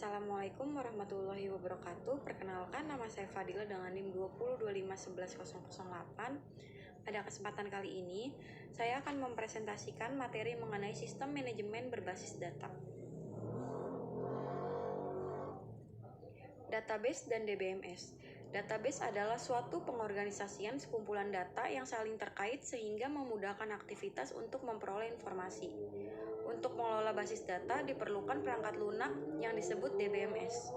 Assalamualaikum warahmatullahi wabarakatuh. Perkenalkan, nama saya Fadila dengan NIM 2025111008. Pada kesempatan kali ini, saya akan mempresentasikan materi mengenai sistem manajemen berbasis data. Database dan DBMS. Database adalah suatu pengorganisasian sekumpulan data yang saling terkait sehingga memudahkan aktivitas untuk memperoleh informasi. Untuk mengelola basis data diperlukan perangkat lunak yang disebut DBMS.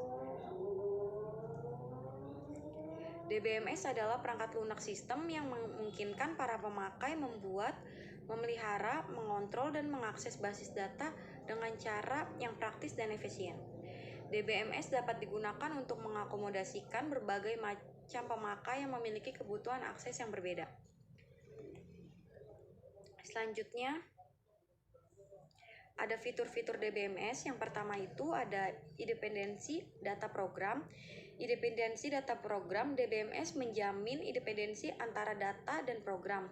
DBMS adalah perangkat lunak sistem yang memungkinkan para pemakai membuat, memelihara, mengontrol, dan mengakses basis data dengan cara yang praktis dan efisien. DBMS dapat digunakan untuk mengakomodasikan berbagai macam pemakai yang memiliki kebutuhan akses yang berbeda. Selanjutnya, ada fitur-fitur DBMS. Yang pertama itu ada independensi data program. Independensi data program, DBMS menjamin independensi antara data dan program.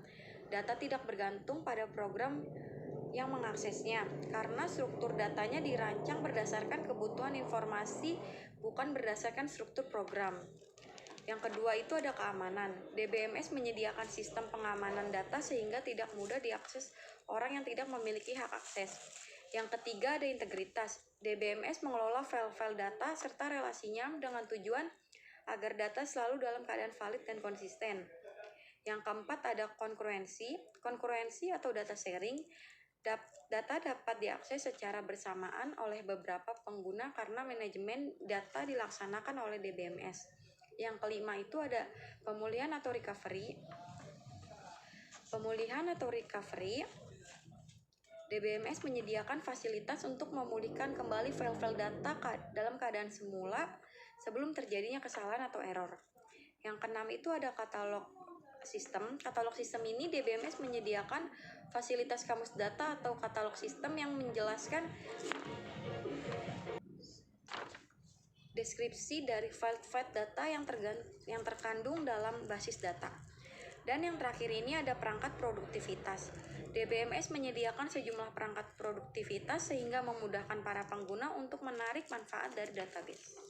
Data tidak bergantung pada program yang mengaksesnya, karena struktur datanya dirancang berdasarkan kebutuhan informasi, bukan berdasarkan struktur program. Yang kedua itu ada keamanan. DBMS menyediakan sistem pengamanan data sehingga tidak mudah diakses orang yang tidak memiliki hak akses. Yang ketiga ada integritas. DBMS mengelola file-file data serta relasinya dengan tujuan agar data selalu dalam keadaan valid dan konsisten. Yang keempat ada kongruensi. Kongruensi atau data sharing. Data dapat diakses secara bersamaan oleh beberapa pengguna karena manajemen data dilaksanakan oleh DBMS. Yang kelima itu ada pemulihan atau recovery. Pemulihan atau recovery, DBMS menyediakan fasilitas untuk memulihkan kembali file-file data dalam keadaan semula sebelum terjadinya kesalahan atau error. Yang keenam itu ada katalog sistem. Katalog sistem ini DBMS menyediakan fasilitas kamus data atau katalog sistem yang menjelaskan deskripsi dari file-file data yang terkandung dalam basis data. Dan yang terakhir ini ada perangkat produktivitas. DBMS menyediakan sejumlah perangkat produktivitas sehingga memudahkan para pengguna untuk menarik manfaat dari database.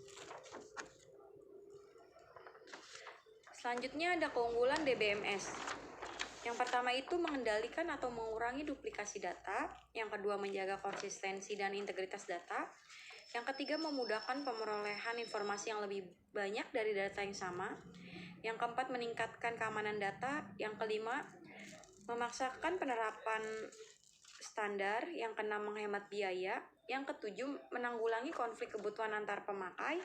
Selanjutnya ada keunggulan DBMS. Yang pertama itu mengendalikan atau mengurangi duplikasi data. Yang kedua menjaga konsistensi dan integritas data. Yang ketiga memudahkan pemerolehan informasi yang lebih banyak dari data yang sama. Yang keempat meningkatkan keamanan data. Yang kelima memaksakan penerapan standar. Yang keenam menghemat biaya. Yang ketujuh menanggulangi konflik kebutuhan antar pemakai.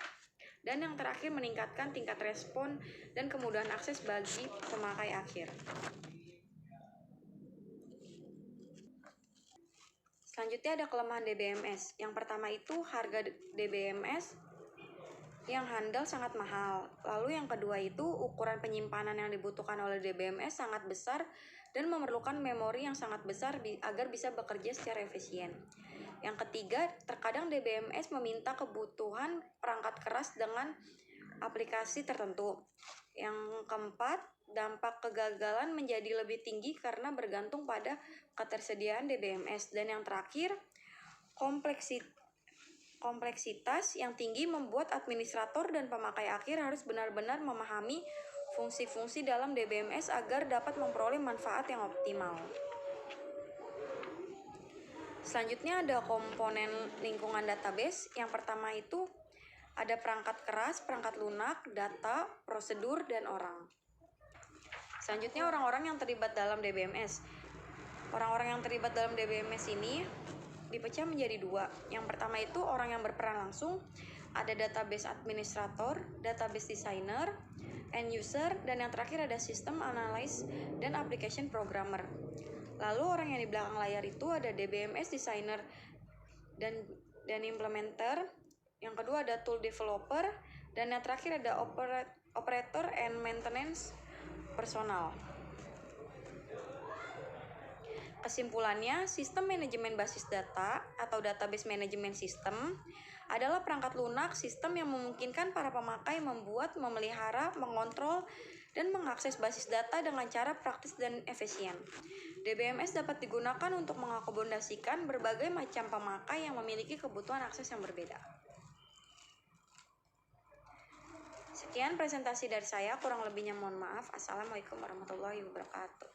Dan yang terakhir meningkatkan tingkat respon dan kemudahan akses bagi pemakai akhir. Selanjutnya ada kelemahan DBMS. Yang pertama itu harga DBMS yang handal sangat mahal. Lalu yang kedua itu ukuran penyimpanan yang dibutuhkan oleh DBMS sangat besar dan memerlukan memori yang sangat besar agar bisa bekerja secara efisien. Yang ketiga, terkadang DBMS meminta kebutuhan perangkat keras dengan aplikasi tertentu. Yang keempat, dampak kegagalan menjadi lebih tinggi karena bergantung pada ketersediaan DBMS. Dan yang terakhir, kompleksitas yang tinggi membuat administrator dan pemakai akhir harus benar-benar memahami fungsi-fungsi dalam DBMS agar dapat memperoleh manfaat yang optimal. Selanjutnya ada komponen lingkungan database. Yang pertama itu ada perangkat keras, perangkat lunak, data, prosedur, dan orang. Selanjutnya orang-orang yang terlibat dalam DBMS. Orang-orang yang terlibat dalam DBMS ini dipecah menjadi dua. Yang pertama itu orang yang berperan langsung, ada database administrator, database designer, end user, dan yang terakhir ada system analyst dan application programmer. Lalu orang yang di belakang layar itu ada DBMS designer dan implementer. Yang kedua ada tool developer, dan yang terakhir ada operator and maintenance personal. Kesimpulannya, sistem manajemen basis data atau database management system adalah perangkat lunak sistem yang memungkinkan para pemakai membuat, memelihara, mengontrol, dan mengakses basis data dengan cara praktis dan efisien. DBMS dapat digunakan untuk mengakomodasikan berbagai macam pemakai yang memiliki kebutuhan akses yang berbeda. Sekian presentasi dari saya, kurang lebihnya mohon maaf. Assalamualaikum warahmatullahi wabarakatuh.